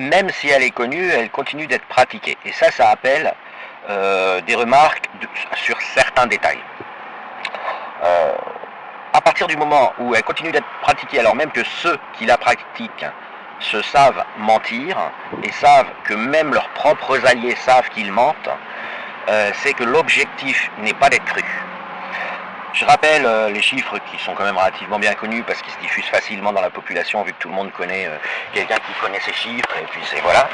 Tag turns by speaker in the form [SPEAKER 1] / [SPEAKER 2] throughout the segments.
[SPEAKER 1] même si elle est connue, elle continue d'être pratiquée. Et ça appelle des remarques sur certains détails. À partir du moment où elle continue d'être pratiquée, alors même que ceux qui la pratiquent se savent mentir, et savent que même leurs propres alliés savent qu'ils mentent, c'est que l'objectif n'est pas d'être cru. Je rappelle les chiffres qui sont quand même relativement bien connus parce qu'ils se diffusent facilement dans la population vu que tout le monde connaît quelqu'un qui connaît ces chiffres et puis c'est voilà.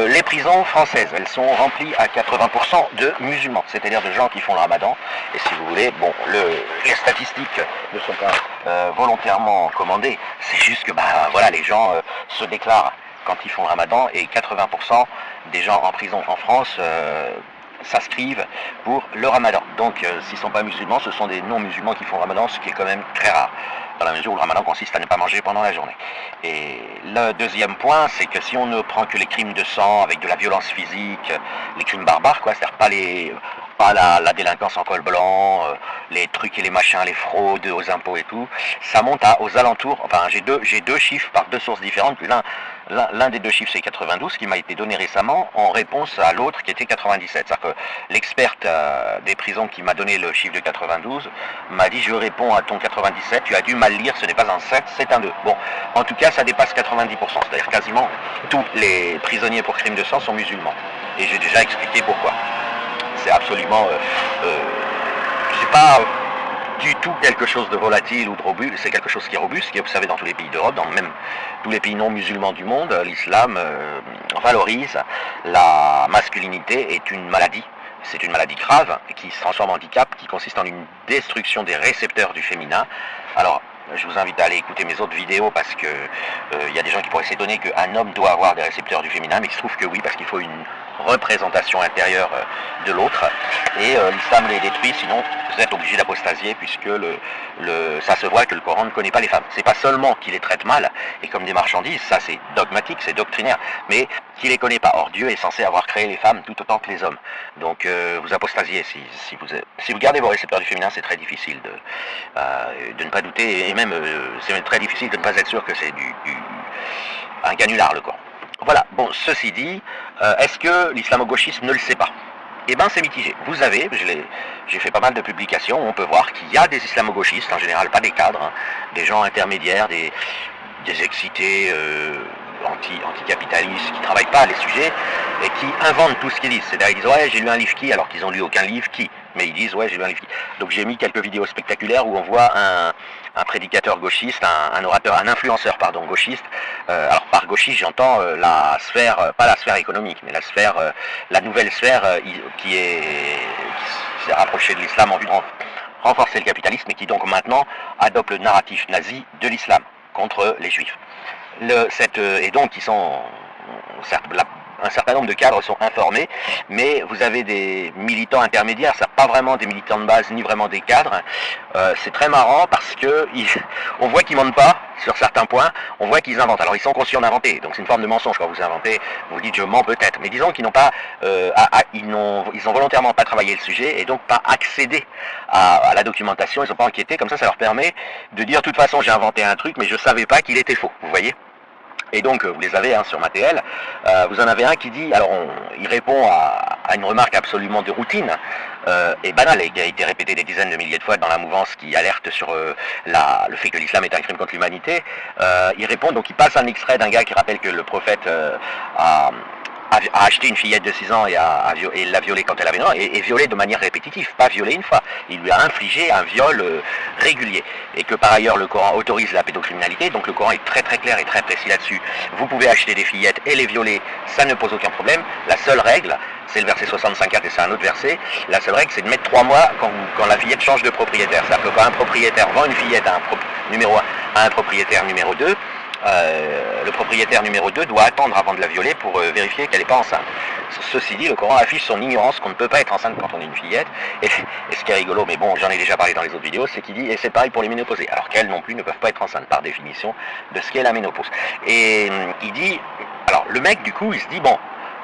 [SPEAKER 1] Les prisons françaises, elles sont remplies à 80% de musulmans, c'est-à-dire de gens qui font le ramadan. Et si vous voulez, bon, les statistiques ne sont pas volontairement commandées, c'est juste que voilà, les gens se déclarent quand ils font le ramadan et 80% des gens en prison en France s'inscrivent pour le ramadan. Donc s'ils ne sont pas musulmans, ce sont des non-musulmans qui font le ramadan, ce qui est quand même très rare, dans la mesure où le ramadan consiste à ne pas manger pendant la journée. Et le deuxième point, c'est que si on ne prend que les crimes de sang avec de la violence physique, les crimes barbares, quoi, c'est-à-dire pas la délinquance en col blanc, les trucs et les machins, les fraudes aux impôts et tout, ça monte aux alentours, enfin j'ai deux chiffres par deux sources différentes, puis l'un des deux chiffres c'est 92 qui m'a été donné récemment en réponse à l'autre qui était 97. C'est-à-dire que l'experte des prisons qui m'a donné le chiffre de 92 m'a dit je réponds à ton 97, tu as dû mal lire, ce n'est pas un 7, c'est un 2. Bon, en tout cas ça dépasse 90%, c'est-à-dire quasiment tous les prisonniers pour crimes de sang sont musulmans. Et j'ai déjà expliqué pourquoi. C'est absolument... c'est pas du tout quelque chose de volatile ou de robuste, c'est quelque chose qui est robuste, qui est observé dans tous les pays d'Europe, dans même tous les pays non musulmans du monde. L'islam valorise la masculinité, est une maladie. C'est une maladie grave qui se transforme en handicap, qui consiste en une destruction des récepteurs du féminin. Alors, je vous invite à aller écouter mes autres vidéos parce que y a des gens qui pourraient s'étonner qu'un homme doit avoir des récepteurs du féminin, mais il se trouve que oui, parce qu'il faut une représentation intérieure de l'autre, et l'islam les détruit, sinon vous êtes obligé d'apostasier, puisque ça se voit que le Coran ne connaît pas les femmes. C'est pas seulement qu'il les traite mal, et comme des marchandises, ça c'est dogmatique, c'est doctrinaire, mais qu'il les connaît pas. Or Dieu est censé avoir créé les femmes tout autant que les hommes. Donc vous apostasiez, si vous gardez vos récepteurs du féminin, c'est très difficile de ne pas douter, et même c'est très difficile de ne pas être sûr que c'est un canular le Coran. Voilà, bon, ceci dit, est-ce que l'islamo-gauchisme ne le sait pas? Eh bien, c'est mitigé. Vous avez, j'ai fait pas mal de publications, on peut voir qu'il y a des islamo-gauchistes, en général pas des cadres, hein, des gens intermédiaires, des excités anticapitalistes qui ne travaillent pas les sujets et qui inventent tout ce qu'ils disent. C'est-à-dire ils disent ouais j'ai lu un livre qui, alors qu'ils n'ont lu aucun livre qui, mais ils disent ouais j'ai lu un livre qui. Donc j'ai mis quelques vidéos spectaculaires où on voit un prédicateur gauchiste, un orateur, un influenceur pardon gauchiste. Alors par gauchiste j'entends la sphère, pas la sphère économique, mais la sphère, la nouvelle sphère qui s'est rapprochée de l'islam en vue de renforcer le capitalisme et qui donc maintenant adopte le narratif nazi de l'islam contre les juifs. Et donc ils sont un certain nombre de cadres sont informés, mais vous avez des militants intermédiaires, c'est pas vraiment des militants de base ni vraiment des cadres. C'est très marrant parce que on voit qu'ils mentent pas sur certains points, on voit qu'ils inventent. Alors ils sont conscients d'inventer, donc c'est une forme de mensonge quand vous inventez, vous dites je mens peut-être, mais disons qu'ils n'ont pas, ils ont volontairement pas travaillé le sujet et donc pas accédé à la documentation, ils n'ont pas enquêté, comme ça leur permet de dire de toute façon j'ai inventé un truc mais je savais pas qu'il était faux, vous voyez. Et donc, vous les avez sur Mattel, vous en avez un qui dit, alors il répond à une remarque absolument de routine, et banale, et qui a été répétée des dizaines de milliers de fois dans la mouvance qui alerte sur le fait que l'islam est un crime contre l'humanité. Il répond, donc il passe un extrait d'un gars qui rappelle que le prophète a acheté une fillette de 6 ans et l'a violée quand elle avait 9 ans, et violée de manière répétitive, pas violée une fois. Il lui a infligé un viol régulier. Et que par ailleurs le Coran autorise la pédocriminalité, donc le Coran est très très clair et très précis là-dessus. Vous pouvez acheter des fillettes et les violer, ça ne pose aucun problème. La seule règle, c'est le verset 65.4 et c'est un autre verset, la seule règle c'est de mettre 3 mois quand la fillette change de propriétaire. C'est-à-dire que quand un propriétaire vend une fillette numéro 1 à un propriétaire numéro 2, le propriétaire numéro 2 doit attendre avant de la violer pour vérifier qu'elle n'est pas enceinte. Ceci dit, le Coran affiche son ignorance qu'on ne peut pas être enceinte quand on est une fillette. Et ce qui est rigolo, mais bon, j'en ai déjà parlé dans les autres vidéos, c'est qu'il dit, et c'est pareil pour les ménopausées, alors qu'elles non plus ne peuvent pas être enceintes par définition de ce qu'est la ménopause. Et il dit, alors le mec du coup, il se dit, bon,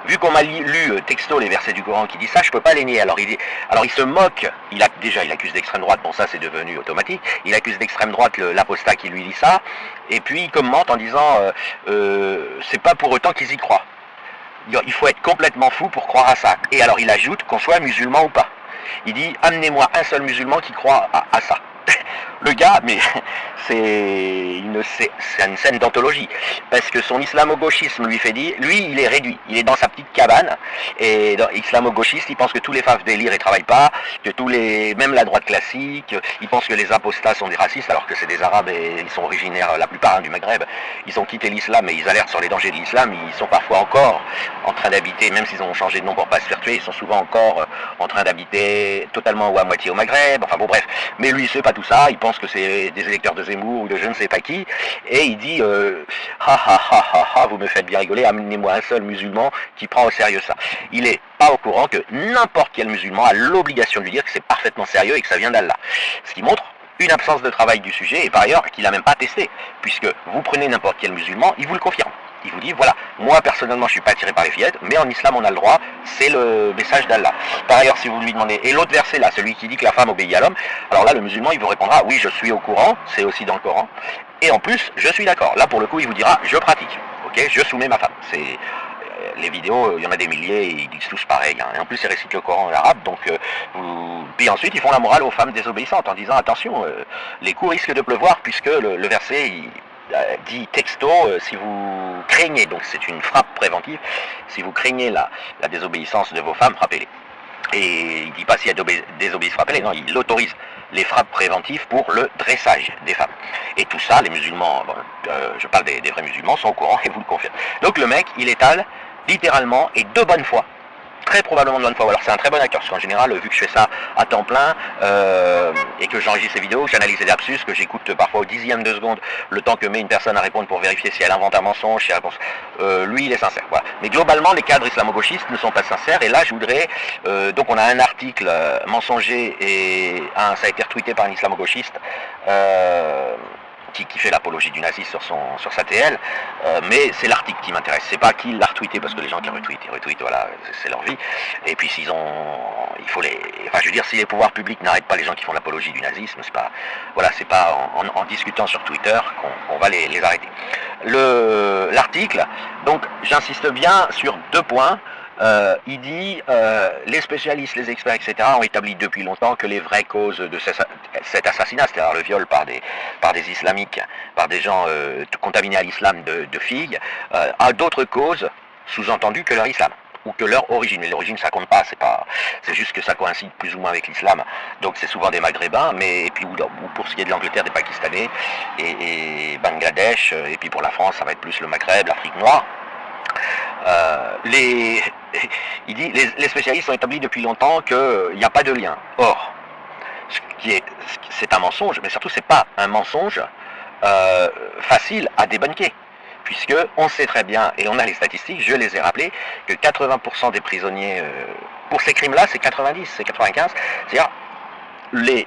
[SPEAKER 1] vu qu'on m'a lu texto les versets du Coran qui disent ça, je peux pas les nier. Alors il se moque, il accuse d'extrême droite, bon ça c'est devenu automatique, il accuse d'extrême droite l'apostat qui lui dit ça, et puis il commente en disant c'est pas pour autant qu'ils y croient. Il faut être complètement fou pour croire à ça. Et alors il ajoute qu'on soit musulman ou pas. Il dit amenez-moi un seul musulman qui croit à ça. Le gars, mais c'est une scène d'anthologie, parce que son islamo-gauchisme lui fait dire, lui il est réduit, il est dans sa petite cabane, et dans islamo-gauchiste, il pense que tous les faves délirent et travaillent pas, que même la droite classique, il pense que les apostats sont des racistes, alors que c'est des arabes et ils sont originaires, la plupart du Maghreb, ils ont quitté l'islam et ils alertent sur les dangers de l'islam, ils sont parfois encore en train d'habiter, même s'ils ont changé de nom pour pas se faire tuer, ils sont souvent encore en train d'habiter totalement ou à moitié au Maghreb, enfin bon bref, mais lui il sait pas tout ça, il pense que c'est des électeurs de Zemmour ou de je ne sais pas qui, et il dit vous me faites bien rigoler, amenez-moi un seul musulman qui prend au sérieux ça. Il est pas au courant que n'importe quel musulman a l'obligation de lui dire que c'est parfaitement sérieux et que ça vient d'Allah. Ce qui montre une absence de travail du sujet, et par ailleurs qu'il n'a même pas testé, puisque vous prenez n'importe quel musulman, il vous le confirme. Il vous dit, voilà, moi personnellement je suis pas attiré par les fillettes, mais en islam on a le droit, c'est le message d'Allah. Par ailleurs, si vous lui demandez, et l'autre verset là, celui qui dit que la femme obéit à l'homme, alors là le musulman il vous répondra, oui je suis au courant, c'est aussi dans le Coran, et en plus je suis d'accord. Là pour le coup il vous dira, je pratique, ok, je soumets ma femme. C'est les vidéos, il y en a des milliers, et ils disent tous pareil, hein. Et en plus ils récitent le Coran en arabe, donc puis ensuite ils font la morale aux femmes désobéissantes en disant, attention, les coups risquent de pleuvoir, puisque le verset dit texto, si vous craignez, donc c'est une frappe préventive, si vous craignez la désobéissance de vos femmes, frappez-les. Et il ne dit pas s'il y a désobéissance, frappez-les, non, il autorise les frappes préventives pour le dressage des femmes. Et tout ça, les musulmans, je parle des vrais musulmans, sont au courant et vous le confirment. Donc le mec, il étale littéralement et de bonne foi, très probablement de bonne foi. Alors c'est un très bon acteur, parce qu'en général, vu que je fais ça à temps plein, et que j'enregistre ces vidéos, que j'analyse les lapsus, que j'écoute parfois au dixième de seconde le temps que met une personne à répondre pour vérifier si elle invente un mensonge, si elle réponse, lui il est sincère. Voilà. Mais globalement, les cadres islamo-gauchistes ne sont pas sincères, et là je voudrais, donc on a un article mensonger, et ça a été retweeté par un islamo-gauchiste, qui fait l'apologie du nazisme sur sa TL, mais c'est l'article qui m'intéresse, c'est pas qui l'a retweeté, parce que les gens qui retweetent, voilà, c'est leur vie, et puis il faut enfin je veux dire, si les pouvoirs publics n'arrêtent pas les gens qui font l'apologie du nazisme, c'est pas, voilà, c'est pas en discutant sur Twitter qu'on va les arrêter. L'article, donc j'insiste bien sur deux points. Il dit, les spécialistes, les experts, etc. ont établi depuis longtemps que les vraies causes de cet assassinat, c'est-à-dire le viol par des islamiques, par des gens contaminés à l'islam de filles, a d'autres causes, sous-entendu, que leur islam, ou que leur origine. Mais l'origine, ça compte pas, c'est juste que ça coïncide plus ou moins avec l'islam. Donc c'est souvent des Maghrébins, et puis ou pour ce qui est de l'Angleterre, des Pakistanais, et Bangladesh, et puis pour la France, ça va être plus le Maghreb, l'Afrique noire. Il dit, les spécialistes ont établi depuis longtemps qu'il n'y a pas de lien. Or, c'est un mensonge, mais surtout c'est pas un mensonge facile à débunker, puisque on sait très bien, et on a les statistiques, je les ai rappelées, que 80% des prisonniers pour ces crimes-là, c'est 90, c'est 95, c'est-à-dire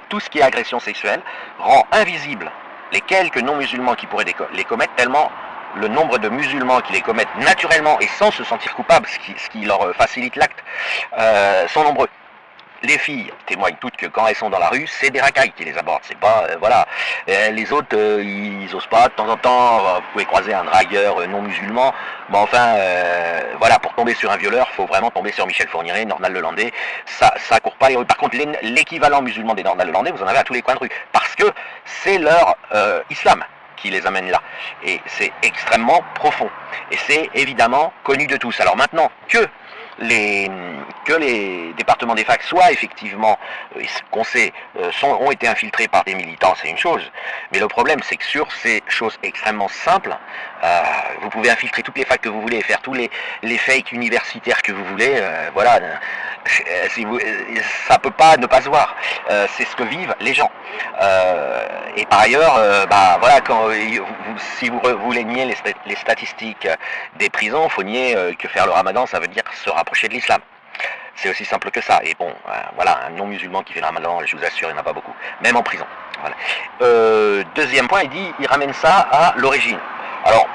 [SPEAKER 1] tout ce qui est agression sexuelle rend invisible les quelques non-musulmans qui pourraient les commettre, tellement le nombre de musulmans qui les commettent naturellement et sans se sentir coupables, ce qui leur facilite l'acte, sont nombreux. Les filles témoignent toutes que quand elles sont dans la rue, c'est des racailles qui les abordent. C'est pas, voilà. Les autres, ils osent pas. De temps en temps, vous pouvez croiser un dragueur non musulman. Mais enfin, voilà, pour tomber sur un violeur, faut vraiment tomber sur Michel Fourniret, Normal Lelandais. Ça court pas les rues. Par contre, l'équivalent musulman des Normal Lelandais, vous en avez à tous les coins de rue, parce que c'est leur islam qui les amène là. Et c'est extrêmement profond. Et c'est évidemment connu de tous. Alors maintenant, que les départements des facs soient effectivement, qu'on sait, ont été infiltrés par des militants, c'est une chose. Mais le problème, c'est que sur ces choses extrêmement simples, vous pouvez infiltrer toutes les facs que vous voulez, faire tous les fakes universitaires que vous voulez, voilà. Ça peut pas ne pas se voir. C'est ce que vivent les gens. Et par ailleurs, voilà, si vous voulez nier les statistiques des prisons, il faut nier que faire le ramadan, ça veut dire se rapprocher de l'islam. C'est aussi simple que ça. Et bon, voilà, un non-musulman qui fait le ramadan, je vous assure, il n'y en a pas beaucoup, même en prison. Voilà. Deuxième point, il ramène ça à l'origine. Alors,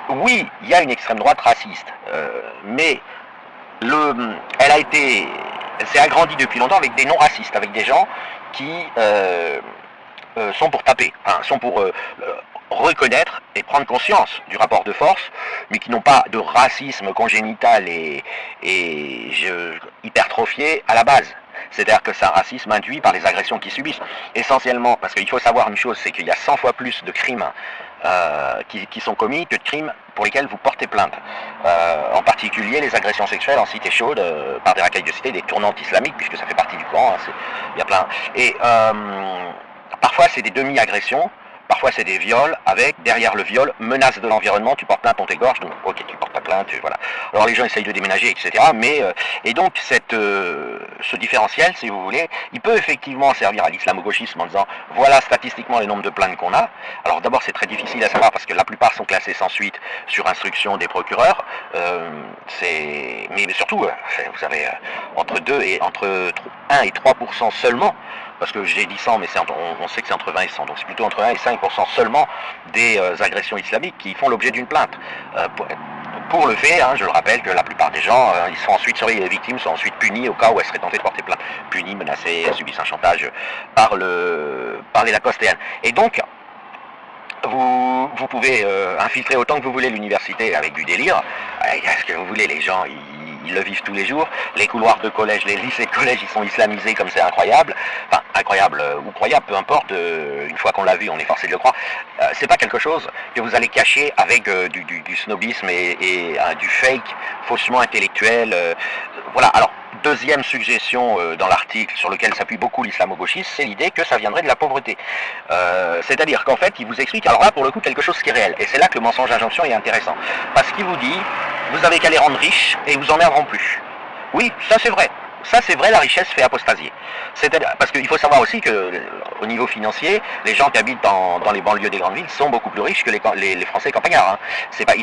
[SPEAKER 1] oui, il y a une extrême droite raciste, mais elle s'est agrandie depuis longtemps avec des non-racistes, avec des gens qui sont pour taper, hein, sont pour reconnaître et prendre conscience du rapport de force, mais qui n'ont pas de racisme congénital et hypertrophié à la base. C'est-à-dire que c'est un racisme induit par les agressions qu'ils subissent. Essentiellement, parce qu'il faut savoir une chose, c'est qu'il y a 100 fois plus de crimes qui sont commis que de crimes pour lesquels vous portez plainte. En particulier les agressions sexuelles en cité chaude par des racailles de cité, des tournantes islamiques, puisque ça fait partie du Coran, hein, il y a plein. Et parfois c'est des demi-agressions, parfois c'est des viols avec, derrière le viol, menace de l'environnement, tu portes plainte, on t'égorge, donc ok, tu portes ta plainte, voilà. Alors les gens essayent de déménager, etc. Mais, et donc ce différentiel, si vous voulez, il peut effectivement servir à l'islamo-gauchisme en disant, voilà statistiquement le nombre de plaintes qu'on a. Alors d'abord c'est très difficile à savoir parce que la plupart sont classées sans suite sur instruction des procureurs. Mais surtout, vous savez, entre 1 et 3% seulement, parce que j'ai dit 100, mais on sait que c'est entre 20 et 100, donc c'est plutôt entre 1 et 5% seulement des agressions islamiques qui font l'objet d'une plainte. Pour le fait, hein, je le rappelle, que la plupart des gens, ils sont ensuite surveillés, les victimes sont ensuite punies au cas où elles seraient tentées de porter plainte. Punies, menacées, elles subissent un chantage par les lacostéennes. Et donc, vous pouvez infiltrer autant que vous voulez l'université avec du délire. Ce que vous voulez, les gens, ils le vivent tous les jours. Les couloirs de collège, les lycées de collège, ils sont islamisés comme c'est incroyable. Enfin, incroyable ou croyable, peu importe. Une fois qu'on l'a vu, on est forcé de le croire. C'est pas quelque chose que vous allez cacher avec du snobisme et du fake faussement intellectuel. Voilà. Alors, deuxième suggestion dans l'article sur lequel s'appuie beaucoup l'islamo-gauchisme, c'est l'idée que ça viendrait de la pauvreté. C'est-à-dire qu'en fait, il vous explique, alors là pour le coup, quelque chose qui est réel. Et c'est là que le mensonge d'injonction est intéressant. Parce qu'il vous dit, vous avez qu'à les rendre riches et ils vous emmerderont plus. Oui, ça c'est vrai. Ça c'est vrai, la richesse fait apostasier. Parce qu'il faut savoir aussi que au niveau financier, les gens qui habitent dans les banlieues des grandes villes sont beaucoup plus riches que les Français campagnards. Hein. C'est pas,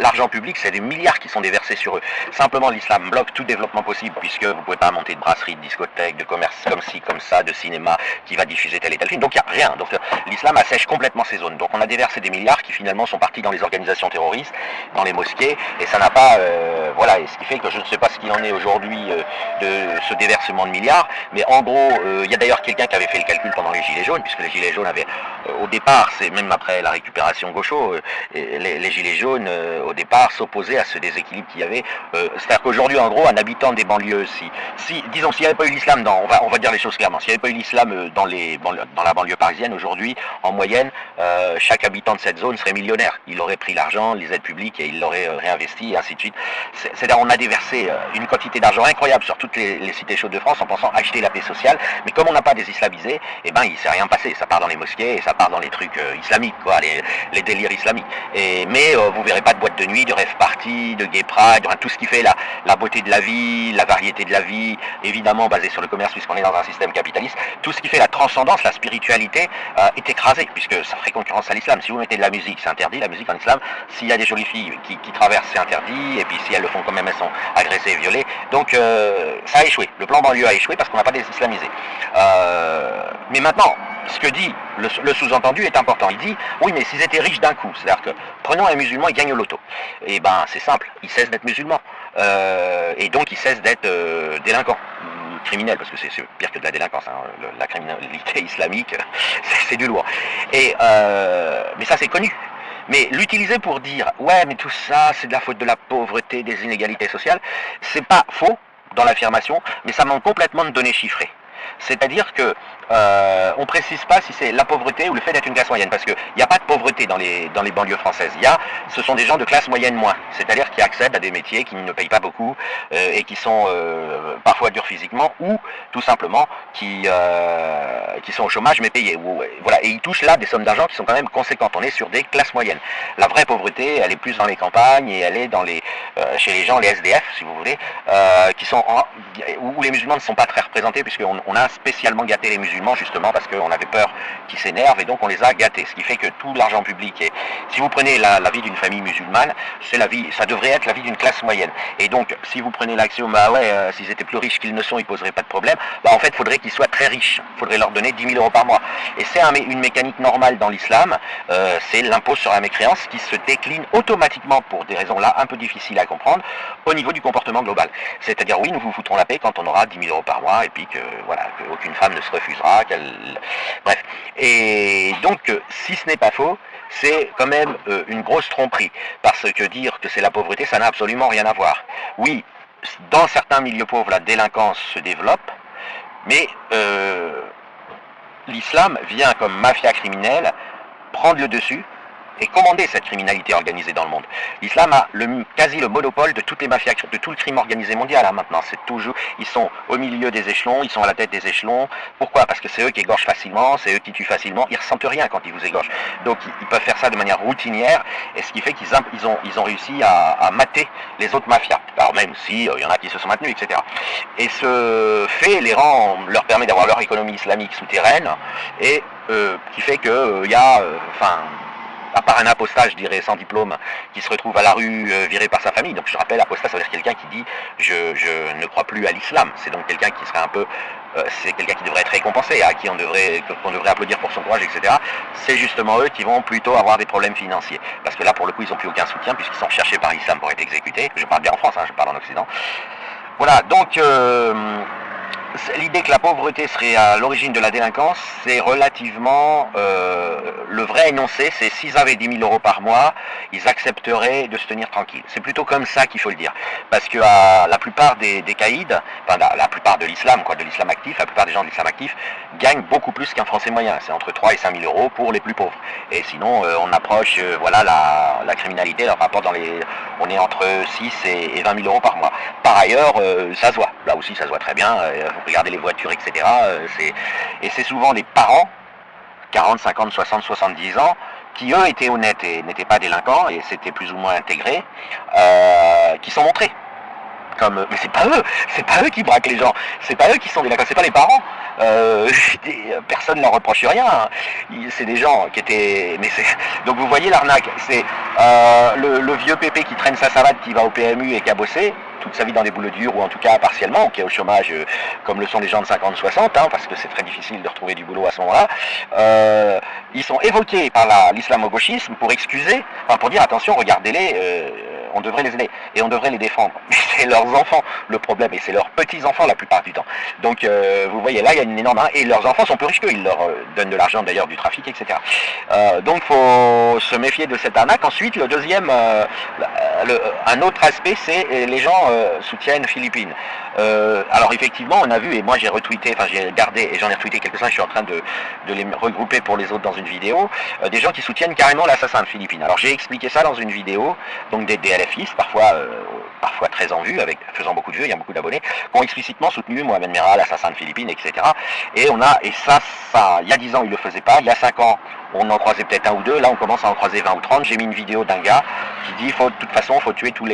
[SPEAKER 1] l'argent public, c'est des milliards qui sont déversés sur eux. Simplement, l'islam bloque tout développement possible, puisque vous ne pouvez pas monter de brasserie, de discothèque, de commerce comme ci, comme ça, de cinéma qui va diffuser tel et tel film. Donc il n'y a rien. Donc l'islam assèche complètement ces zones. Donc on a déversé des milliards qui finalement sont partis dans les organisations terroristes, dans les mosquées, et ça n'a pas... voilà, et ce qui fait que je ne sais pas ce qu'il en est aujourd'hui de ce déversement de milliards, mais en gros, il y a d'ailleurs quelqu'un qui avait fait le calcul pendant les Gilets jaunes, puisque les Gilets jaunes avaient, au départ, c'est même après la récupération gaucho, les Gilets jaunes, au départ, s'opposaient à ce déséquilibre qu'il y avait. C'est-à-dire qu'aujourd'hui, en gros, un habitant des banlieues, disons, s'il n'y avait pas eu l'islam, on va dire les choses clairement, s'il n'y avait pas eu l'islam dans la banlieue parisienne, aujourd'hui, en moyenne, chaque habitant de cette zone serait millionnaire. Il aurait pris l'argent, les aides publiques, et il l'aurait réinvesti, et ainsi de suite. C'est-à-dire, on a déversé une quantité d'argent incroyable sur toutes les cités chaudes de France en pensant acheter la paix sociale, mais comme on n'a pas des islamisés, eh ben il ne s'est rien passé, ça part dans les mosquées et ça part dans les trucs islamiques, quoi, les délires islamiques. Mais vous verrez pas de boîte de nuit, de rave party, de gay pride, tout ce qui fait la beauté de la vie, la variété de la vie, évidemment basée sur le commerce puisqu'on est dans un système capitaliste, tout ce qui fait la transcendance, la spiritualité est écrasé, puisque ça ferait concurrence à l'islam. Si vous mettez de la musique, c'est interdit, la musique en islam. S'il y a des jolies filles qui traversent, c'est interdit, et puis si elles le font quand même, elles sont agressées et violées. Donc ça a échoué. Le plan banlieue a échoué parce qu'on n'a pas des islamisés. Mais maintenant, ce que dit le sous-entendu est important. Il dit, oui, mais s'ils étaient riches d'un coup, c'est-à-dire que prenons un musulman, il gagne au loto. Et ben, c'est simple, il cesse d'être musulman. Et donc, il cesse d'être délinquant, criminel, parce que c'est pire que de la délinquance. Hein. La criminalité islamique, c'est du lourd. Mais ça, c'est connu. Mais l'utiliser pour dire, ouais, mais tout ça, c'est de la faute de la pauvreté, des inégalités sociales, c'est pas faux dans l'affirmation, mais ça manque complètement de données chiffrées. C'est-à-dire que on ne précise pas si c'est la pauvreté ou le fait d'être une classe moyenne, parce qu'il n'y a pas de pauvreté dans les banlieues françaises. Ce sont des gens de classe moyenne moins, c'est-à-dire qui accèdent à des métiers qui ne payent pas beaucoup et qui sont parfois durs physiquement, ou tout simplement qui sont au chômage mais payés. Voilà. Et ils touchent là des sommes d'argent qui sont quand même conséquentes. On est sur des classes moyennes. La vraie pauvreté, elle est plus dans les campagnes et elle est chez les gens, les SDF, si vous voulez, où les musulmans ne sont pas très représentés, puisqu'on a a spécialement gâté les musulmans, justement parce qu'on avait peur qu'ils s'énervent, et donc on les a gâtés, ce qui fait que tout l'argent public est... Si vous prenez la vie d'une famille musulmane, c'est la vie, ça devrait être la vie d'une classe moyenne. Et donc, si vous prenez l'axiome, bah ouais, s'ils étaient plus riches qu'ils ne sont, ils poseraient pas de problème, bah en fait, il faudrait qu'ils soient très riches. Il faudrait leur donner 10 000 euros par mois. Et c'est une mécanique normale dans l'islam, c'est l'impôt sur la mécréance qui se décline automatiquement, pour des raisons là un peu difficiles à comprendre, au niveau du comportement global. C'est-à-dire, oui, nous vous foutrons la paix quand on aura 10 000 euros par mois, et puis que, voilà, qu'aucune femme ne se refusera, bref. Et donc, si ce n'est pas faux, c'est quand même une grosse tromperie, parce que dire que c'est la pauvreté, ça n'a absolument rien à voir. Oui, dans certains milieux pauvres, la délinquance se développe, mais l'islam vient comme mafia criminelle prendre le dessus et commander cette criminalité organisée dans le monde. L'islam a quasi le monopole de toutes les mafias, de tout le crime organisé mondial, hein, maintenant. C'est toujours, ils sont au milieu des échelons, ils sont à la tête des échelons. Pourquoi? Parce que c'est eux qui égorgent facilement, c'est eux qui tuent facilement, ils ressentent rien quand ils vous égorgent. Donc ils peuvent faire ça de manière routinière, et ce qui fait qu'ils ont réussi à mater les autres mafias. Alors même si y en a qui se sont maintenus, etc. Et ce fait leur permet d'avoir leur économie islamique souterraine, et qui fait que y a, à part un apostat, je dirais, sans diplôme, qui se retrouve à la rue, viré par sa famille. Donc je rappelle, apostat, ça veut dire quelqu'un qui dit « je ne crois plus à l'islam ». C'est donc quelqu'un qui serait un peu... c'est quelqu'un qui devrait être récompensé, à qui qu'on devrait applaudir pour son courage, etc. C'est justement eux qui vont plutôt avoir des problèmes financiers. Parce que là, pour le coup, ils n'ont plus aucun soutien, puisqu'ils sont recherchés par l'islam pour être exécutés. Je parle bien en France, hein, je parle en Occident. Voilà, donc... l'idée que la pauvreté serait à l'origine de la délinquance, c'est relativement... le vrai énoncé, c'est s'ils avaient 10 000 euros par mois, ils accepteraient de se tenir tranquilles. C'est plutôt comme ça qu'il faut le dire. Parce que la plupart des caïds, enfin la plupart de l'islam, quoi, de l'islam actif, la plupart des gens de l'islam actif gagnent beaucoup plus qu'un Français moyen. C'est entre 3 et 5 000 euros pour les plus pauvres. Et sinon, on approche voilà, la criminalité, leur rapport on est entre 6 et 20 000 euros par mois. Par ailleurs, ça se voit. Là aussi, ça se voit très bien. Vous regardez les voitures, etc. Et c'est souvent des parents, 40, 50, 60, 70 ans, qui eux étaient honnêtes et n'étaient pas délinquants, et s'étaient plus ou moins intégrés, qui sont montrés. Mais c'est pas eux qui braquent les gens, c'est pas eux qui sont délinquants, c'est pas les parents. Personne ne leur reproche rien. C'est des gens qui étaient... Donc vous voyez l'arnaque, c'est le vieux pépé qui traîne sa savate, qui va au PMU et qui a bossé toute sa vie dans des boulots durs, ou en tout cas partiellement, ou qui est au chômage, comme le sont les gens de 50-60, hein, parce que c'est très difficile de retrouver du boulot à ce moment-là. Ils sont évoqués par l'islamo-gauchisme pour excuser, enfin pour dire attention, regardez-les, on devrait les aider et on devrait les défendre. Mais c'est leurs enfants le problème, et c'est leurs petits-enfants la plupart du temps. Donc vous voyez là, il y a une énorme... Et leurs enfants sont plus riches qu'eux, ils leur donnent de l'argent d'ailleurs du trafic, etc. Donc il faut se méfier de cette arnaque. Ensuite, le deuxième, un autre aspect, c'est les gens soutiennent Philippines. Alors effectivement, on a vu, et moi j'ai retweeté, enfin j'ai gardé, et j'en ai retweeté quelques-uns, je suis en train de les regrouper pour les autres dans une vidéo, des gens qui soutiennent carrément l'assassin de Philippines. Alors j'ai expliqué ça dans une vidéo, donc des DLFistes, parfois très en vue, faisant beaucoup de vues, il y a beaucoup d'abonnés, qui ont explicitement soutenu Mohamed Merah, l'assassin de Philippines, etc. Et ça, il y a 10 ans, il le faisait pas, il y a 5 ans, on en croisait peut-être un ou deux, là on commence à en croiser 20 ou 30, j'ai mis une vidéo d'un gars qui dit, de toute façon, faut tuer tous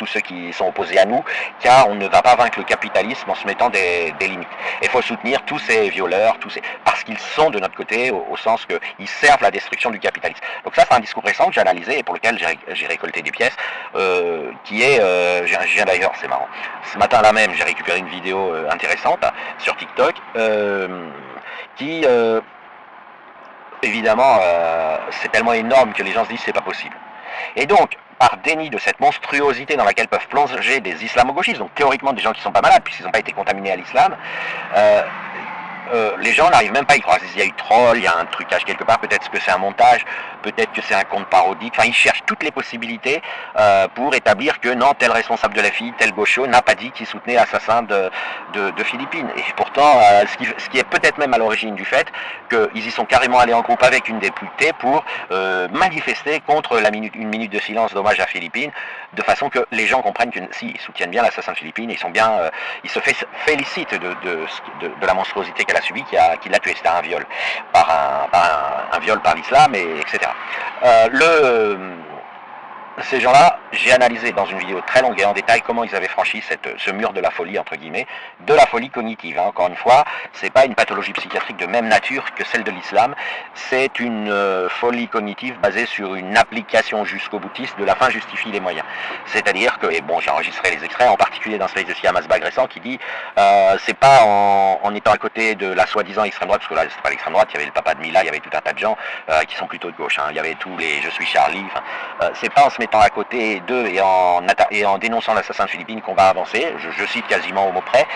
[SPEAKER 1] ceux qui sont opposés à nous, car on ne va pas vaincre le capitalisme en se mettant des limites. Et il faut soutenir tous ces violeurs, parce qu'ils sont de notre côté, au sens qu'ils servent la destruction du capitalisme. Donc ça, c'est un discours récent que j'ai analysé et pour lequel j'ai récolté des pièces, qui est, je viens d'ailleurs, c'est marrant, ce matin-là même, j'ai récupéré une vidéo intéressante sur TikTok, qui... évidemment, c'est tellement énorme que les gens se disent c'est pas possible. Et donc, par déni de cette monstruosité dans laquelle peuvent plonger des islamo-gauchistes, donc théoriquement des gens qui sont pas malades puisqu'ils n'ont pas été contaminés à l'islam, les gens n'arrivent même pas à y croire. Il y a eu troll, il y a un trucage quelque part, peut-être que c'est un montage, peut-être que c'est un compte parodique, enfin ils cherchent toutes les possibilités pour établir que non, tel responsable de la FI, tel gaucho n'a pas dit qu'il soutenait l'assassin de Philippines. Et pourtant, ce qui est peut-être même à l'origine du fait qu'ils y sont carrément allés en groupe avec une députée pour manifester contre une minute de silence d'hommage à Philippines, de façon que les gens comprennent que si, ils soutiennent bien l'assassin de Philippines, ils se félicitent de la monstruosité qu'elle a subi, qui l'a tué. C'était un viol un viol par l'islam, etc. Ces gens-là j'ai analysé dans une vidéo très longue et en détail comment ils avaient franchi ce mur de la folie, entre guillemets, de la folie cognitive. Hein. Encore une fois, c'est pas une pathologie psychiatrique de même nature que celle de l'islam, c'est une folie cognitive basée sur une application jusqu'au boutiste de la fin justifie les moyens. C'est-à-dire que, et bon, j'ai enregistré les extraits, en particulier d'un space de Siam Asbag récent qui dit c'est pas en étant à côté de la soi-disant extrême droite, parce que là c'est pas l'extrême droite, il y avait le papa de Mila, il y avait tout un tas de gens qui sont plutôt de gauche, hein. Il y avait tous les je suis Charlie, c'est pas en se mettant à côté d'eux et en dénonçant l'assassin de Philippines qu'on va avancer, je cite quasiment au mot près,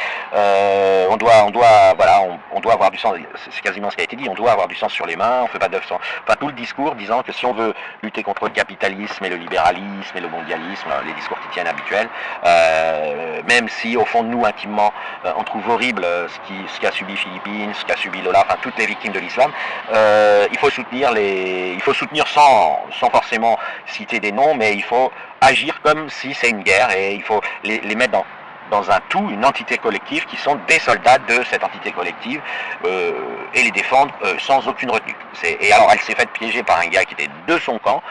[SPEAKER 1] on doit avoir du sang, c'est quasiment ce qui a été dit, on doit avoir du sang sur les mains, on fait pas d'œuf sans, enfin tout le discours disant que si on veut lutter contre le capitalisme et le libéralisme et le mondialisme, les discours qui tiennent habituels, même si au fond de nous intimement on trouve horrible ce qu'a subi Philippines, ce qu'a subi Lola, enfin toutes les victimes de l'islam, il faut soutenir sans forcément citer des noms, mais il faut agir comme si c'est une guerre et il faut les mettre dans un tout, une entité collective qui sont des soldats de cette entité collective et les défendre sans aucune retenue. Et alors elle s'est faite piéger par un gars qui était de son camp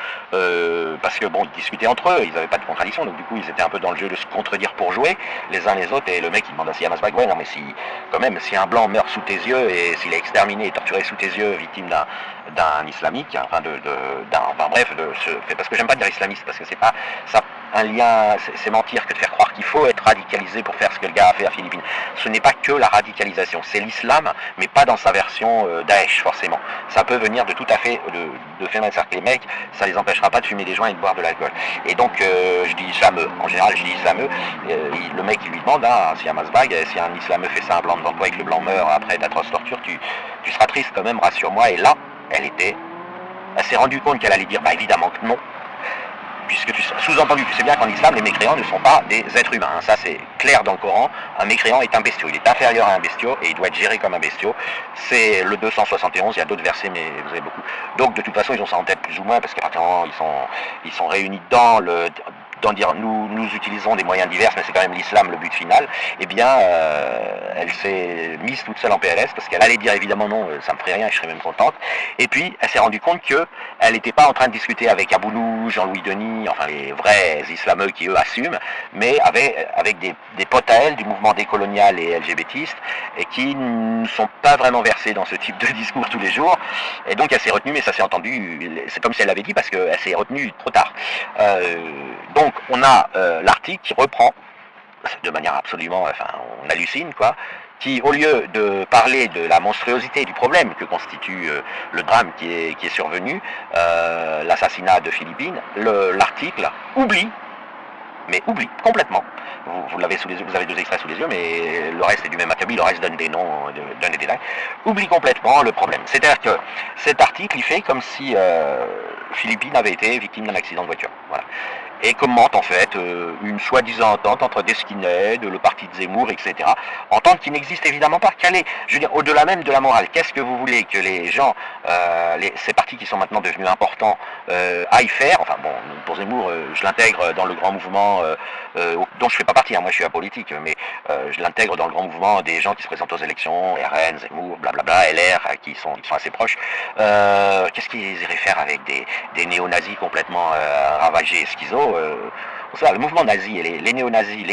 [SPEAKER 1] parce que bon, ils discutaient entre eux, ils n'avaient pas de contradiction, donc du coup ils étaient un peu dans le jeu de se contredire pour jouer les uns les autres, et le mec il demande à Siam Asbag, ouais non mais si un blanc meurt sous tes yeux et s'il est exterminé et torturé sous tes yeux, victime d'un islamique, enfin parce que j'aime pas dire islamiste parce que c'est pas ça. Un lien, c'est mentir que de faire croire qu'il faut être radicalisé pour faire ce que le gars a fait à Philippines. Ce n'est pas que la radicalisation, c'est l'islam, mais pas dans sa version Daesh forcément. Ça peut venir de tout à fait de phénomènes, c'est-à-dire que les mecs, ça les empêchera pas de fumer des joints et de boire de l'alcool. Et donc je dis islameux, en général je dis islameux, le mec il lui demande, hein, si un Masbag, si un islameux fait ça, un blanc devant toi et que le blanc meurt après d'atroces tortures, tu seras triste quand même, rassure-moi. Et là, elle s'est rendue compte qu'elle allait dire, bah évidemment que non. Puisque sous-entendu, tu sais bien qu'en islam, les mécréants ne sont pas des êtres humains. Ça, c'est clair dans le Coran. Un mécréant est un bestiau. Il est inférieur à un bestiau et il doit être géré comme un bestiau. C'est le 271. Il y a d'autres versets, mais vous avez beaucoup. Donc, de toute façon, ils ont ça en tête plus ou moins parce qu'apparemment, ils sont réunis dans dire nous utilisons des moyens divers, mais c'est quand même l'islam le but final. Eh bien, elle s'est mise toute seule en PLS parce qu'elle allait dire évidemment non, ça me ferait rien, je serais même contente. Et puis, elle s'est rendue compte qu'elle n'était pas en train de discuter avec Abounou, Jean-Louis Denis, enfin les vrais islameux qui eux assument, mais avec des potes à elle du mouvement décolonial et LGBTiste et qui ne sont pas vraiment versés dans ce type de discours tous les jours. Et donc elle s'est retenue, mais ça s'est entendu, c'est comme si elle l'avait dit parce qu'elle s'est retenue trop tard. Donc on a l'article qui reprend de manière absolument, enfin on hallucine quoi, qui au lieu de parler de la monstruosité du problème que constitue le drame qui est survenu, l'assassinat de Philippines, l'article oublie complètement. Vous l'avez sous les yeux, vous avez deux extraits sous les yeux, mais le reste est du même acabit, le reste donne des noms, donne des détails. Oublie complètement le problème. C'est-à-dire que cet article, il fait comme si Philippines avait été victime d'un accident de voiture. Voilà. Et commente en fait une soi-disant entente entre des skinheads, le parti de Zemmour, etc. Entente qui n'existe évidemment pas. Je veux dire, au-delà même de la morale, qu'est-ce que vous voulez que les gens, ces partis qui sont maintenant devenus importants, aillent faire? Enfin bon, pour Zemmour, je l'intègre dans le grand mouvement dont je fais pas partie, hein, moi je suis apolitique, mais je l'intègre dans le grand mouvement des gens qui se présentent aux élections, RN, Zemmour, blablabla, LR, qui sont assez proches. Qu'est-ce qu'ils iraient faire avec des néo-nazis complètement ravagés, schizo? Le mouvement nazi et les néo-nazis,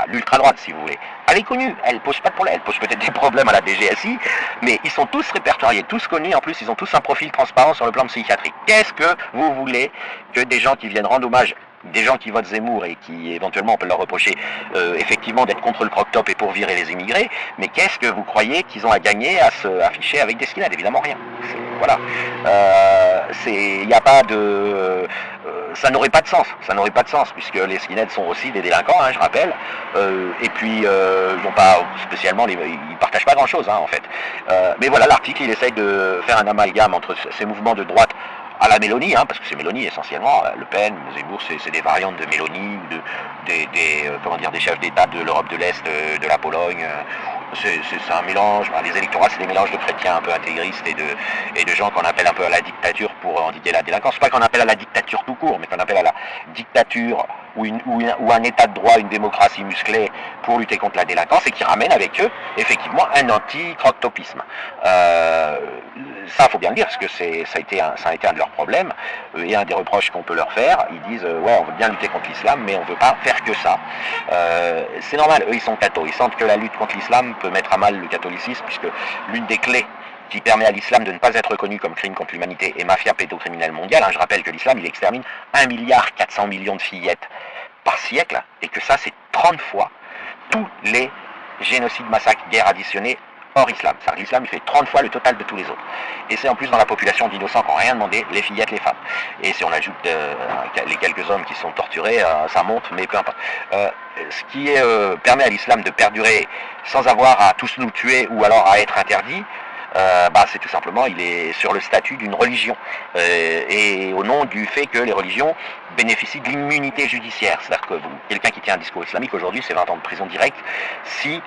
[SPEAKER 1] l'ultra-droite si vous voulez, elle est connue, elle pose pas de problème, elle pose peut-être des problèmes à la DGSI, mais ils sont tous répertoriés, tous connus, en plus ils ont tous un profil transparent sur le plan psychiatrique. Qu'est-ce que vous voulez que des gens qui viennent rendre hommage, des gens qui votent Zemmour et qui éventuellement on peut leur reprocher effectivement d'être contre le croque-top et pour virer les immigrés, mais qu'est-ce que vous croyez qu'ils ont à gagner à se afficher avec des skinheads? Évidemment rien. Voilà. Il n'y a pas de... ça n'aurait pas de sens, puisque les skinheads sont aussi des délinquants, hein, je rappelle, et puis ils n'ont pas spécialement, ils partagent pas grand-chose, hein, en fait. Mais voilà, l'article, il essaye de faire un amalgame entre ces mouvements de droite à la Mélonie, hein, parce que c'est Mélonie essentiellement, Le Pen, Zemmour, c'est des variantes de Mélonie, des chefs d'État de l'Europe de l'Est, de la Pologne, C'est un mélange, les électorats c'est des mélanges de chrétiens un peu intégristes et de gens qu'on appelle un peu à la dictature pour endiguer la délinquance. Pas qu'on appelle à la dictature tout court, mais qu'on appelle à la dictature ou un état de droit, une démocratie musclée pour lutter contre la délinquance et qui ramène avec eux effectivement un anti-croctopisme. Ça, faut bien le dire, parce que ça a été un de leurs problèmes et un des reproches qu'on peut leur faire. Ils disent ouais, on veut bien lutter contre l'islam, mais on ne veut pas faire que ça. C'est normal, eux ils sont cathos, ils sentent que la lutte contre l'islam peut mettre à mal le catholicisme, puisque l'une des clés qui permet à l'islam de ne pas être reconnu comme crime contre l'humanité et mafia pédocriminelle mondiale, je rappelle que l'islam il extermine 1,4 milliard de fillettes par siècle, et que ça c'est 30 fois tous les génocides, massacres, guerres additionnés hors islam. C'est-à-dire l'islam il fait 30 fois le total de tous les autres. Et c'est en plus dans la population d'innocents qui n'ont rien demandé, les fillettes, les femmes. Et si on ajoute les quelques hommes qui sont torturés, ça monte, mais peu importe. Ce qui permet à l'islam de perdurer sans avoir à tous nous tuer ou alors à être interdit, c'est tout simplement, il est sur le statut d'une religion et au nom du fait que les religions bénéficient de l'immunité judiciaire. C'est-à-dire que quelqu'un qui tient un discours islamique aujourd'hui, c'est 20 ans de prison directe si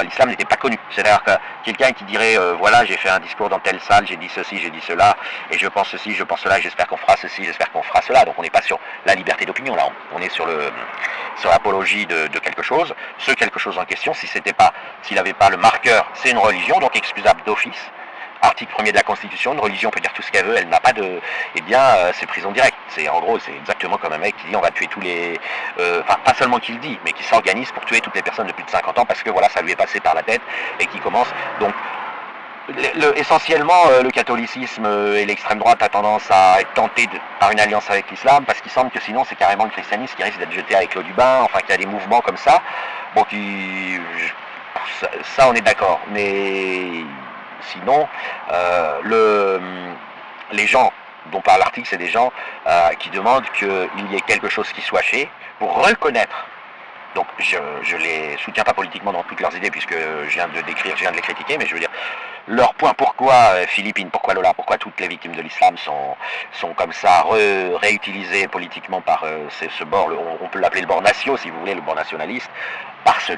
[SPEAKER 1] l'islam n'était pas connu. C'est-à-dire que quelqu'un qui dirait voilà, j'ai fait un discours dans telle salle, j'ai dit ceci, j'ai dit cela, et je pense ceci, je pense cela, j'espère qu'on fera ceci, j'espère qu'on fera cela. Donc on n'est pas sur la liberté d'opinion, là, on est sur l'apologie de quelque chose. Ce quelque chose en question, s'il n'avait pas le marqueur, c'est une religion, donc excusable d'office. Article 1er de la Constitution, une religion peut dire tout ce qu'elle veut, elle n'a pas de... Eh bien, c'est prison directe. En gros, c'est exactement comme un mec qui dit on va tuer tous les... Enfin, pas seulement qu'il le dit, mais qui s'organise pour tuer toutes les personnes de plus de 50 ans parce que voilà, ça lui est passé par la tête et qui commence... Donc, essentiellement, le catholicisme et l'extrême droite a tendance à être tenté par une alliance avec l'islam parce qu'il semble que sinon c'est carrément le christianisme qui risque d'être jeté avec l'eau du bain, enfin qu'il y a des mouvements comme ça. Bon, ça on est d'accord, mais... Sinon, les gens dont parle l'article, c'est des gens qui demandent qu'il y ait quelque chose qui soit fait pour reconnaître. Donc je les soutiens pas politiquement dans toutes leurs idées puisque je viens de les critiquer, mais je veux dire, leur point pourquoi Philippines, pourquoi Lola, pourquoi toutes les victimes de l'islam sont comme ça réutilisées politiquement par ce bord, on peut l'appeler le bord natio si vous voulez, le bord nationaliste, parce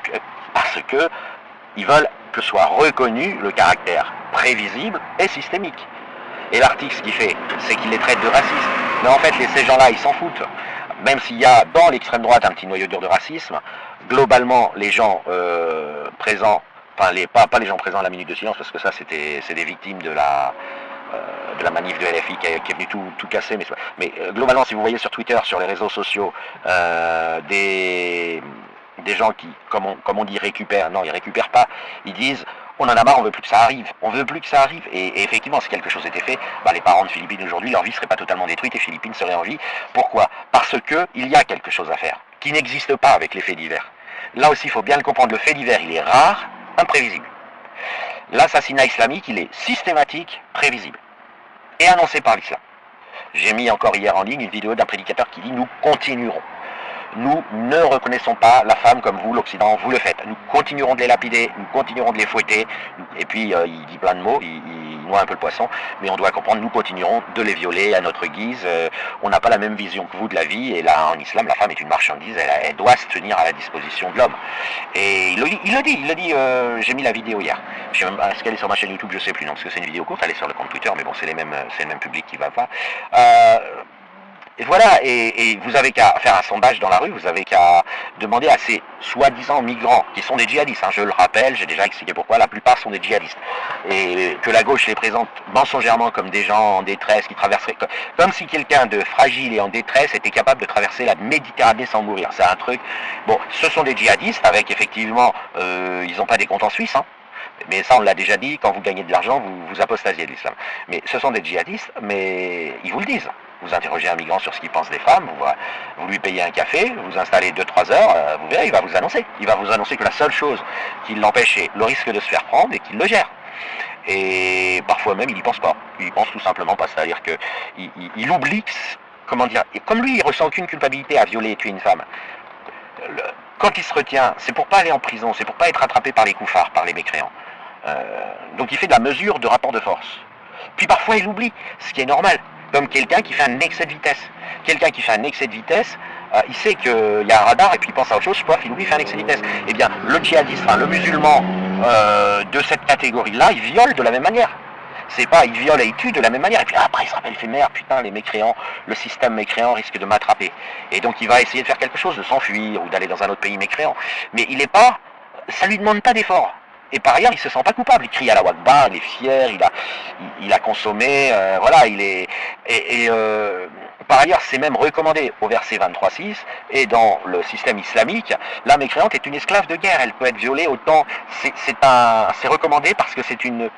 [SPEAKER 1] que ils veulent que soit reconnu le caractère prévisible et systémique. Et l'article, ce qu'il fait, c'est qu'il les traite de racistes. Mais en fait, ces gens-là, ils s'en foutent. Même s'il y a dans l'extrême droite un petit noyau dur de racisme, globalement, les gens présents, enfin, pas les gens présents à la minute de silence, parce que ça, c'est des victimes de la manif de LFI qui est venu tout casser. Mais globalement, si vous voyez sur Twitter, sur les réseaux sociaux, des gens qui, comme on dit, récupèrent. Non, ils récupèrent pas. Ils disent, on en a marre, on veut plus que ça arrive. On veut plus que ça arrive. Et effectivement, si quelque chose était fait, les parents de Philippines aujourd'hui, leur vie serait pas totalement détruite et Philippines serait en vie. Pourquoi? Parce que il y a quelque chose à faire qui n'existe pas avec les faits divers. Là aussi, il faut bien le comprendre. Le fait divers, il est rare, imprévisible. L'assassinat islamique, il est systématique, prévisible et annoncé par l'islam. J'ai mis encore hier en ligne une vidéo d'un prédicateur qui dit, nous continuerons. Nous ne reconnaissons pas la femme comme vous, l'Occident, vous le faites. Nous continuerons de les lapider, nous continuerons de les fouetter. Et puis, il dit plein de mots, il noie un peu le poisson, mais on doit comprendre, nous continuerons de les violer à notre guise. On n'a pas la même vision que vous de la vie, et là, en islam, la femme est une marchandise, elle doit se tenir à la disposition de l'homme. Et il le dit, j'ai mis la vidéo hier. Je sais même pas, est-ce qu'elle est sur ma chaîne YouTube, je sais plus, non, parce que c'est une vidéo courte, elle est sur le compte Twitter, mais bon, c'est le même public qui va voir. Et voilà, et vous avez qu'à faire un sondage dans la rue, vous avez qu'à demander à ces soi-disant migrants, qui sont des djihadistes, je le rappelle, j'ai déjà expliqué pourquoi, la plupart sont des djihadistes, et que la gauche les présente mensongèrement comme des gens en détresse, qui traverseraient, comme si quelqu'un de fragile et en détresse était capable de traverser la Méditerranée sans mourir. C'est un truc, bon, ce sont des djihadistes, avec effectivement, ils n'ont pas des comptes en Suisse, mais ça on l'a déjà dit, quand vous gagnez de l'argent, vous apostasiez de l'islam. Mais ce sont des djihadistes, mais ils vous le disent. Vous interrogez un migrant sur ce qu'il pense des femmes, vous lui payez un café, vous installez 2-3 heures, vous verrez, il va vous annoncer. Il va vous annoncer que la seule chose qui l'empêche est le risque de se faire prendre et qu'il le gère. Et parfois même, il n'y pense pas. Il pense tout simplement pas. C'est-à-dire qu'il oublie, comment dire, et comme lui, il ressent aucune culpabilité à violer et tuer une femme. Quand il se retient, c'est pour pas aller en prison, c'est pour pas être attrapé par les couffards, par les mécréants. Donc il fait de la mesure de rapport de force. Puis parfois il oublie, ce qui est normal, comme quelqu'un qui fait un excès de vitesse. Quelqu'un qui fait un excès de vitesse, il sait qu'il y a un radar et puis il pense à autre chose, il oublie, il fait un excès de vitesse. Eh bien, le djihadiste, le musulman de cette catégorie-là, ils violent de la même manière. C'est pas, ils violent et ils tuent de la même manière. Et puis après, il se rappelle, il fait merde, putain, les mécréants, le système mécréant risque de m'attraper. Et donc il va essayer de faire quelque chose, de s'enfuir ou d'aller dans un autre pays mécréant. Mais il est pas, ça lui demande pas d'effort. Et par ailleurs, il se sent pas coupable. Il crie à la Wakbar, il est fier, il a consommé, voilà, il est. Par ailleurs, c'est même recommandé au verset 23.6, et dans le système islamique, la mécréante est une esclave de guerre. Elle peut être violée autant. C'est recommandé parce que c'est une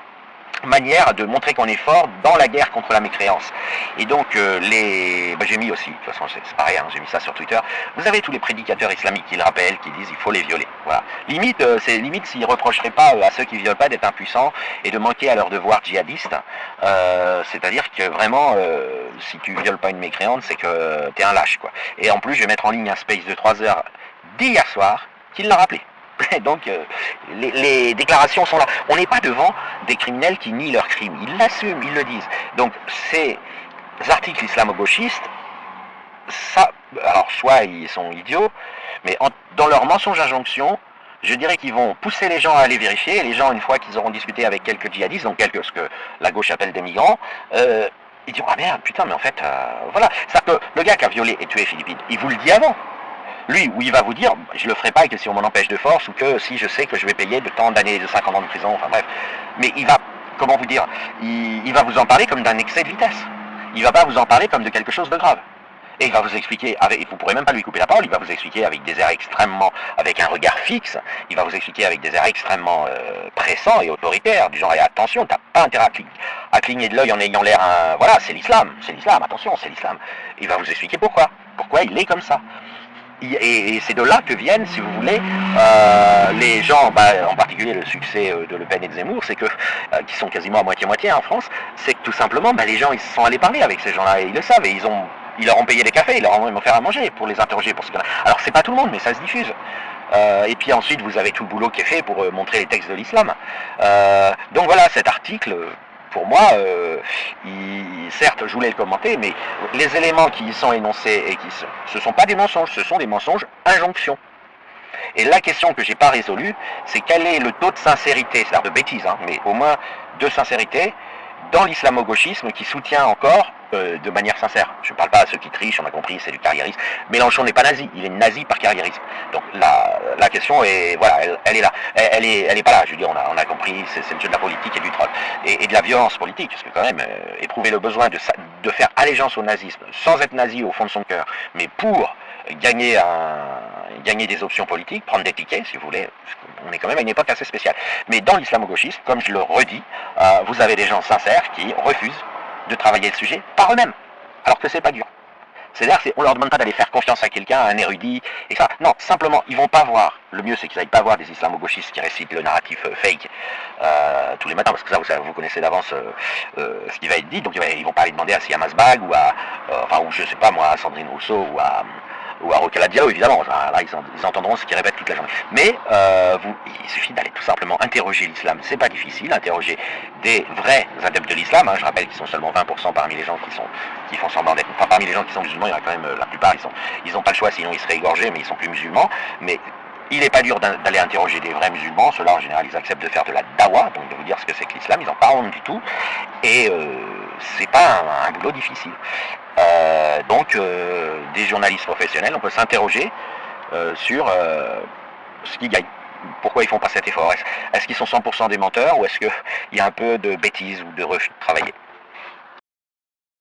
[SPEAKER 1] manière de montrer qu'on est fort dans la guerre contre la mécréance. Et donc j'ai mis aussi, de toute façon c'est pareil, hein, j'ai mis ça sur Twitter, vous avez tous les prédicateurs islamiques qui le rappellent, qui disent il faut les violer. Voilà. Limite, c'est limite s'ils reprocheraient pas à ceux qui violent pas d'être impuissants et de manquer à leur devoir djihadiste. C'est-à-dire que vraiment, si tu violes pas une mécréante, c'est que t'es un lâche, quoi. Et en plus, je vais mettre en ligne un space de 3 heures d'hier soir qui l'a rappelé. Donc les déclarations sont là. On n'est pas devant des criminels qui nient leurs crimes. Ils l'assument, ils le disent. Donc ces articles islamo-gauchistes, ça, alors soit ils sont idiots, mais dans leur mensonge injonction, je dirais qu'ils vont pousser les gens à aller vérifier. Et les gens, une fois qu'ils auront discuté avec quelques djihadistes, donc ce que la gauche appelle des migrants, ils diront ah merde, putain, mais en fait, voilà. C'est-à-dire que le gars qui a violé et tué Philippine, il vous le dit avant. Lui, où il va vous dire, je le ferai pas que si on m'en empêche de force, ou que si je sais que je vais payer de tant d'années, de 50 ans de prison, enfin bref. Mais il va, comment vous dire, il va vous en parler comme d'un excès de vitesse. Il va pas vous en parler comme de quelque chose de grave. Et il va vous expliquer, vous pourrez même pas lui couper la parole, il va vous expliquer avec des airs extrêmement, avec un regard fixe, il va vous expliquer avec des airs extrêmement pressants et autoritaires, du genre, et attention, t'as pas intérêt à cligner de l'œil en ayant l'air, voilà, c'est l'islam, attention, c'est l'islam. Il va vous expliquer pourquoi il est comme ça. Et c'est de là que viennent, si vous voulez, les gens, en particulier le succès de Le Pen et de Zemmour, c'est que qui sont quasiment à moitié-moitié en France, c'est que tout simplement, les gens ils se sont allés parler avec ces gens-là et ils le savent et ils leur ont payé des cafés, ils leur ont même offert à manger pour les interroger pour ce cas-là. Alors c'est pas tout le monde, mais ça se diffuse. Et puis ensuite vous avez tout le boulot qui est fait pour montrer les textes de l'islam. Donc voilà, cet article. Pour moi, certes, je voulais le commenter, mais les éléments qui y sont énoncés et ce ne sont pas des mensonges, ce sont des mensonges injonctions. Et la question que j'ai pas résolue, c'est quel est le taux de sincérité, c'est-à-dire de bêtises, hein, mais au moins de sincérité, dans l'islamo-gauchisme qui soutient encore de manière sincère. Je ne parle pas à ceux qui trichent, on a compris, c'est du carriérisme. Mélenchon n'est pas nazi, il est nazi par carriérisme. Donc la question est, voilà, elle est là. Elle est pas là, je veux dire, on a compris, c'est le jeu de la politique et du troll. Et de la violence politique, parce que quand même, éprouver le besoin de faire allégeance au nazisme, sans être nazi au fond de son cœur, mais pour gagner des options politiques, prendre des tickets, si vous voulez. On est quand même à une époque assez spéciale. Mais dans l'islamo-gauchisme, comme je le redis, vous avez des gens sincères qui refusent de travailler le sujet par eux-mêmes, alors que c'est pas dur. C'est-à-dire qu'on leur demande pas d'aller faire confiance à quelqu'un, à un érudit, et ça. Non, simplement, ils vont pas voir. Le mieux, c'est qu'ils n'aillent pas voir des islamo-gauchistes qui récitent le narratif fake tous les matins, parce que ça, vous connaissez d'avance ce qui va être dit. Donc, ils vont pas aller demander à Siam Asbag ou ou je sais pas moi, à Sandrine Rousseau ou à Rokhaya Diallo, évidemment. Là, ils entendront ce qu'ils répètent toute la journée. Mais il suffit d'aller tout simplement interroger l'islam. C'est pas difficile, interroger des vrais adeptes de l'islam. Hein. Je rappelle qu'ils sont seulement 20% parmi les gens qui font semblant d'être. Enfin, parmi les gens qui sont musulmans, il y en a quand même la plupart. Ils n'ont pas le choix, sinon ils seraient égorgés, mais ils sont plus musulmans. Mais il n'est pas dur d'aller interroger des vrais musulmans. Ceux-là, en général, ils acceptent de faire de la dawa, donc de vous dire ce que c'est que l'islam. Ils n'en parlent du tout. Et c'est pas un boulot difficile. Donc, des journalistes professionnels, on peut s'interroger sur ce qu'ils gagnent. Pourquoi ils font pas cet effort? Est-ce qu'ils sont 100% des menteurs ou est-ce qu'il y a un peu de bêtises ou de refus de travailler?